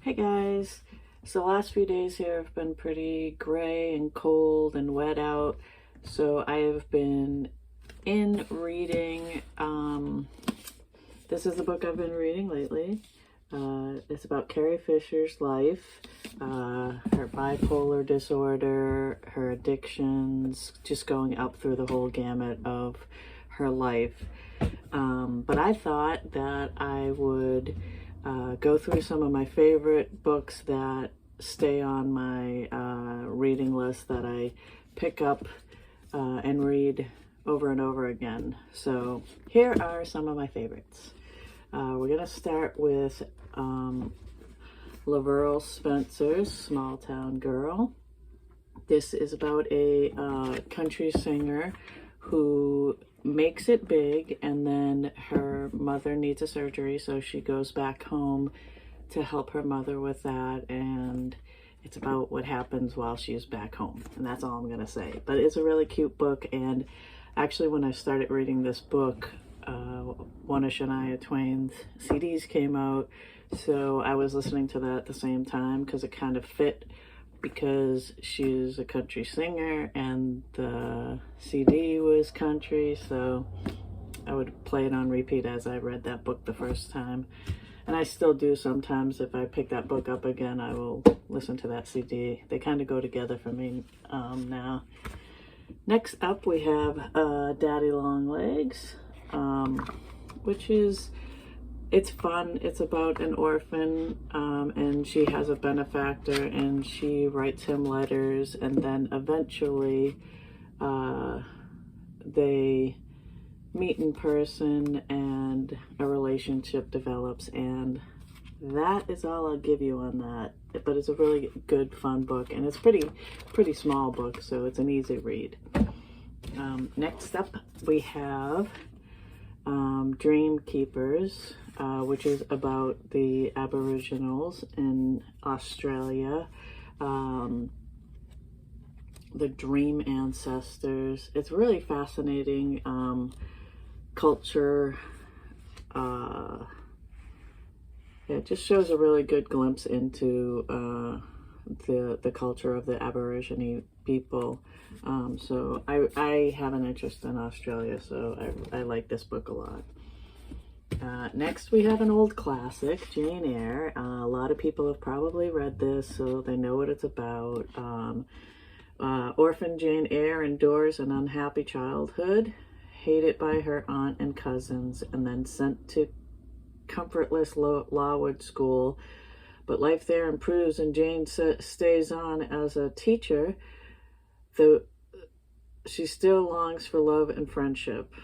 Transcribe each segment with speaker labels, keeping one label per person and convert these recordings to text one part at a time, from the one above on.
Speaker 1: Hey guys, so the last few days here have been pretty gray and cold and wet out, so I have been in reading, this is the book I've been reading lately. It's about Carrie Fisher's life, her bipolar disorder, her addictions, just going up through the whole gamut of her life. But I thought that I would go through some of my favorite books that stay on my reading list that I pick up and read over and over again. So here are some of my favorites. We're going to start with Laverell Spencer's Small Town Girl. This is about a country singer who makes it big, and then her mother needs a surgery, so she goes back home to help her mother with that, and it's about what happens while she's back home, and that's all I'm gonna say. But it's a really cute book, and actually when I started reading this book, one of Shania Twain's CDs came out, so I was listening to that at the same time because it kind of fit, because she's a country singer and the CD was country, so I would play it on repeat as I read that book the first time. And I still do sometimes. If I pick that book up again, I will listen to that CD. They kind of go together for me now. Next up we have Daddy Long Legs, which is, it's fun. It's about an orphan, and she has a benefactor, and she writes him letters, and then eventually they meet in person and a relationship develops, and that is all I'll give you on that. But it's a really good, fun book, and it's pretty small book, so it's an easy read. Next up we have Dream Keepers, which is about the Aboriginals in Australia, the dream ancestors. It's really fascinating culture. It just shows a really good glimpse into the culture of the Aborigine people. So I have an interest in Australia, so I like this book a lot. Next we have an old classic, Jane Eyre. A lot of people have probably read this, so they know what it's about. Orphan Jane Eyre endures an unhappy childhood, hated by her aunt and cousins, and then sent to comfortless Lowood School. But life there improves, and Jane stays on as a teacher, though she still longs for love and friendship.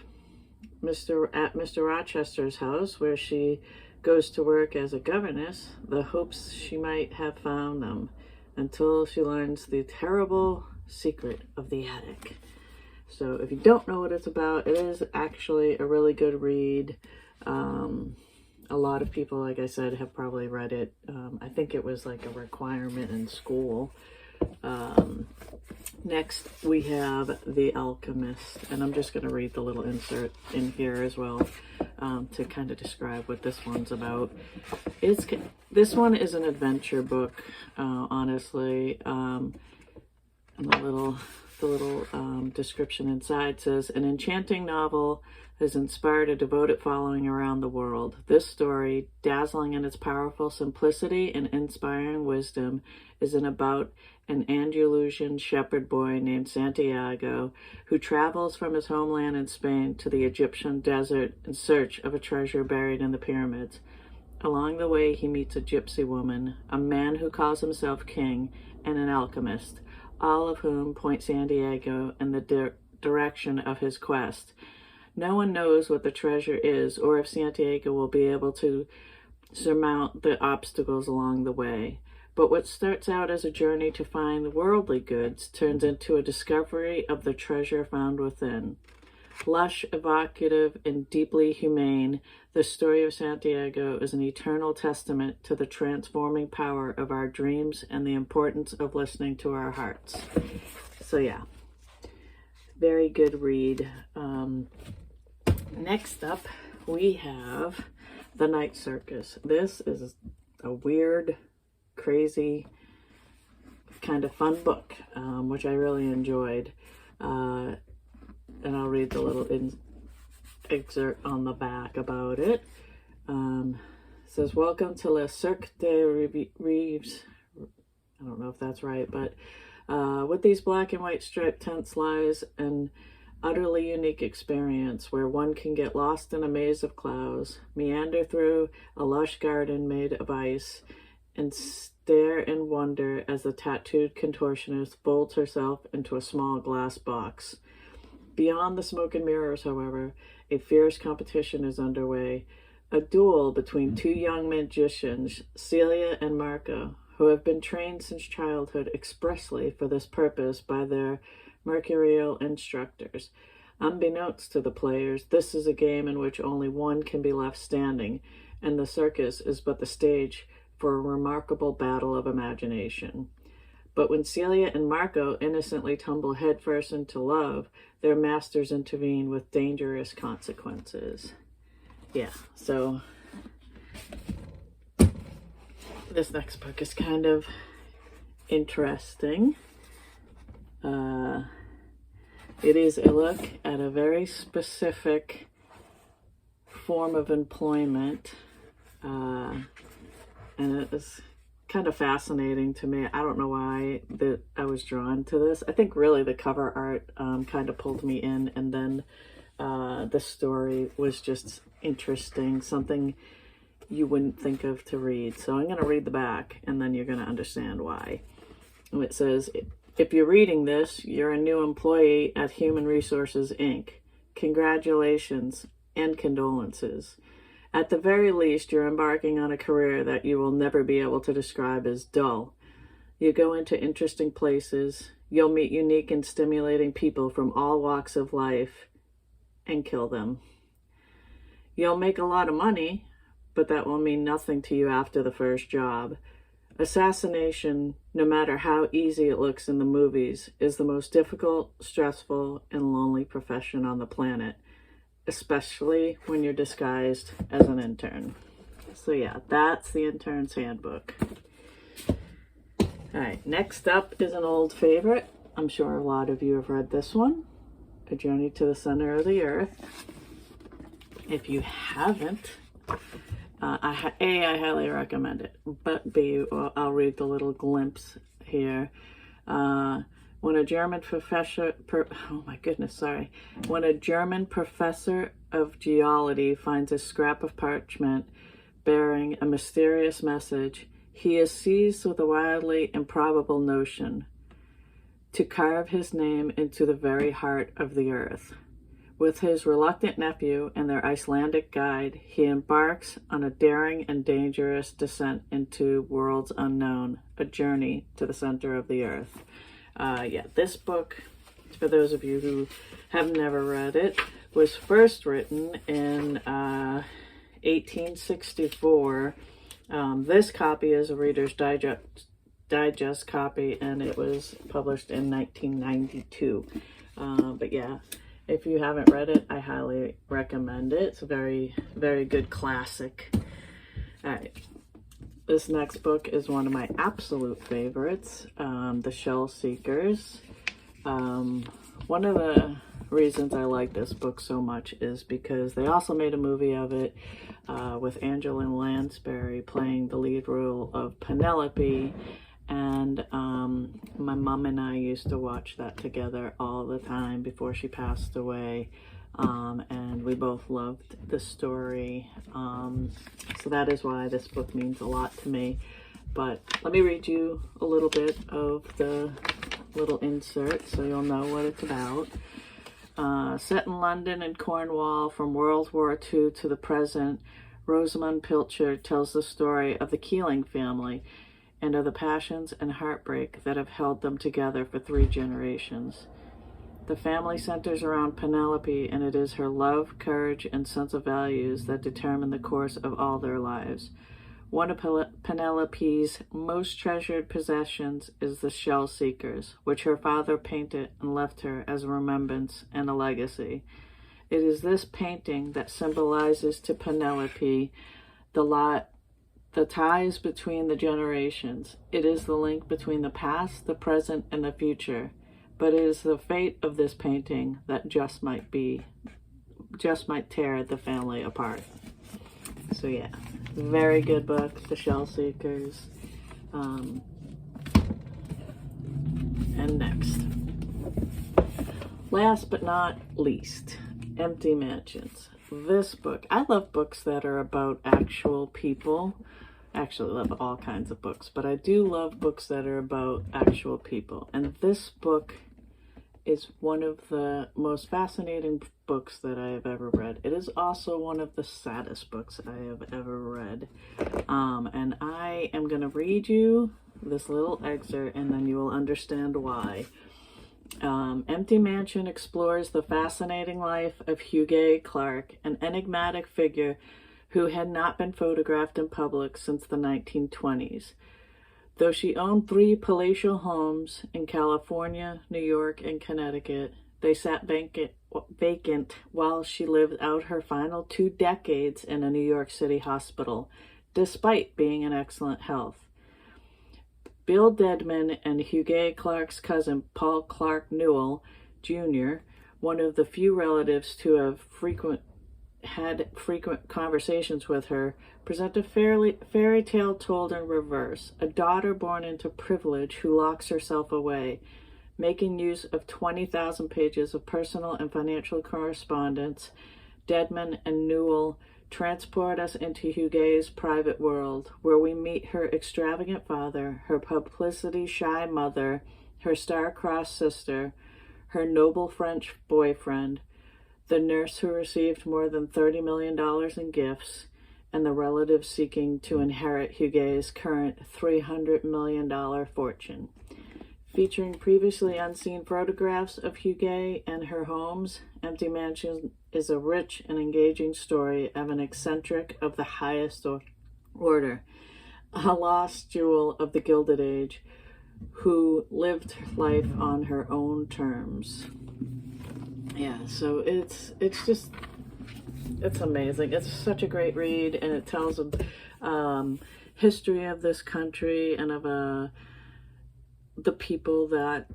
Speaker 1: At Mr. Rochester's house, where she goes to work as a governess, the hopes she might have found them, until she learns the terrible secret of the attic. So if you don't know what it's about, it is actually a really good read. A lot of people, like I said, have probably read it. I think it was like a requirement in school. Next, we have The Alchemist, and I'm just going to read the little insert in here as well to kind of describe what this one's about. This one is an adventure book, honestly. And the little description inside says, an enchanting novel has inspired a devoted following around the world. This story, dazzling in its powerful simplicity and inspiring wisdom, is about an Andalusian shepherd boy named Santiago who travels from his homeland in Spain to the Egyptian desert in search of a treasure buried in the pyramids. Along the way, he meets a gypsy woman, a man who calls himself king, and an alchemist, all of whom point Santiago in the direction of his quest. No one knows what the treasure is, or if Santiago will be able to surmount the obstacles along the way. But what starts out as a journey to find worldly goods turns into a discovery of the treasure found within. Lush, evocative, and deeply humane, the story of Santiago is an eternal testament to the transforming power of our dreams and the importance of listening to our hearts. So yeah, very good read. Next up, we have The Night Circus. This is a weird crazy, kind of fun book, which I really enjoyed. And I'll read the little excerpt on the back about it. It says, "Welcome to Le Cirque de Rêves." I don't know if that's right, but with these black and white striped tents lies an utterly unique experience where one can get lost in a maze of clouds, meander through a lush garden made of ice, and stare in wonder as the tattooed contortionist folds herself into a small glass box. Beyond the smoke and mirrors, however, a fierce competition is underway, a duel between two young magicians, Celia and Marco, who have been trained since childhood expressly for this purpose by their mercurial instructors. Unbeknownst to the players, this is a game in which only one can be left standing, and the circus is but the stage for a remarkable battle of imagination. But when Celia and Marco innocently tumble headfirst into love, their masters intervene with dangerous consequences. Yeah, so this next book is kind of interesting. It is a look at a very specific form of employment, and it is kind of fascinating to me. I don't know why that I was drawn to this. I think really the cover art kind of pulled me in, and then the story was just interesting, something you wouldn't think of to read. So I'm going to read the back, and then you're going to understand why. And it says, "If you're reading this, you're a new employee at Human Resources, Inc. Congratulations and condolences. At the very least, you're embarking on a career that you will never be able to describe as dull. You go into interesting places, you'll meet unique and stimulating people from all walks of life, and kill them. You'll make a lot of money, but that will mean nothing to you after the first job. Assassination, no matter how easy it looks in the movies, is the most difficult, stressful, and lonely profession on the planet, especially when you're disguised as an intern." So yeah, that's the Intern's Handbook. All right, next up is an old favorite. I'm sure a lot of you have read this one, A Journey to the Center of the Earth. If you haven't, I highly recommend it, but B, I'll read the little glimpse here. When a German professor of geology finds a scrap of parchment bearing a mysterious message, he is seized with a wildly improbable notion: to carve his name into the very heart of the earth. With his reluctant nephew and their Icelandic guide, he embarks on a daring and dangerous descent into worlds unknown, a journey to the center of the earth. This book, for those of you who have never read it, was first written in 1864. This copy is a Reader's Digest copy, and it was published in 1992. But yeah, if you haven't read it, I highly recommend it. It's a very, very good classic. All right. This next book is one of my absolute favorites, The Shell Seekers. One of the reasons I like this book so much is because they also made a movie of it with Angela Lansbury playing the lead role of Penelope. And my mom and I used to watch that together all the time before she passed away. And we both loved the story. So that is why this book means a lot to me. But let me read you a little bit of the little insert so you'll know what it's about. Set in London and Cornwall from World War II to the present, Rosamund Pilcher tells the story of the Keeling family and of the passions and heartbreak that have held them together for 3 generations. The family centers around Penelope, and it is her love, courage, and sense of values that determine the course of all their lives. One of Penelope's most treasured possessions is the Shell Seekers, which her father painted and left her as a remembrance and a legacy. It is this painting that symbolizes to Penelope the lot the ties between the generations. It is the link between the past, the present, and the future. But it is the fate of this painting that just might tear the family apart. So yeah, very good book, The Shell Seekers. And next, last but not least, Empty Mansions. This book, I love books that are about actual people. Actually, I love all kinds of books, but I do love books that are about actual people. And this book is one of the most fascinating books that I have ever read. It is also one of the saddest books I have ever read. And I am going to read you this little excerpt, and then you will understand why. Empty Mansion explores the fascinating life of Huguet Clark, an enigmatic figure who had not been photographed in public since the 1920s. Though she owned 3 palatial homes in California, New York, and Connecticut, they sat vacant while she lived out her final 2 decades in a New York City hospital, despite being in excellent health. Bill Deadman and Huguet Clark's cousin, Paul Clark Newell, Jr., one of the few relatives to have had frequent conversations with her, present a fairy tale told in reverse. A daughter born into privilege who locks herself away, making use of 20,000 pages of personal and financial correspondence. Deadman and Newell transport us into Huguet's private world, where we meet her extravagant father, her publicity-shy mother, her star-crossed sister, her noble French boyfriend, the nurse who received more than $30 million in gifts, and the relatives seeking to inherit Huguet's current $300 million fortune. Featuring previously unseen photographs of Huguet and her homes, Empty Mansion is a rich and engaging story of an eccentric of the highest order, a lost jewel of the Gilded Age, who lived life on her own terms. Yeah, so it's amazing. It's such a great read, and it tells a history of this country and of the people that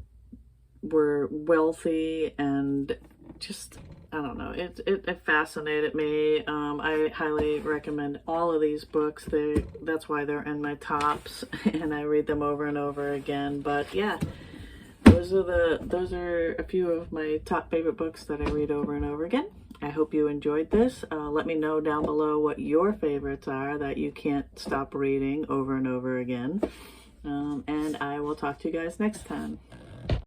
Speaker 1: were wealthy, and just, I don't know, it fascinated me. I highly recommend all of these books. That's why they're in my tops, and I read them over and over again. But yeah, those are a few of my top favorite books that I read over and over again. I hope you enjoyed this. Let me know down below what your favorites are that you can't stop reading over and over again. And I will talk to you guys next time.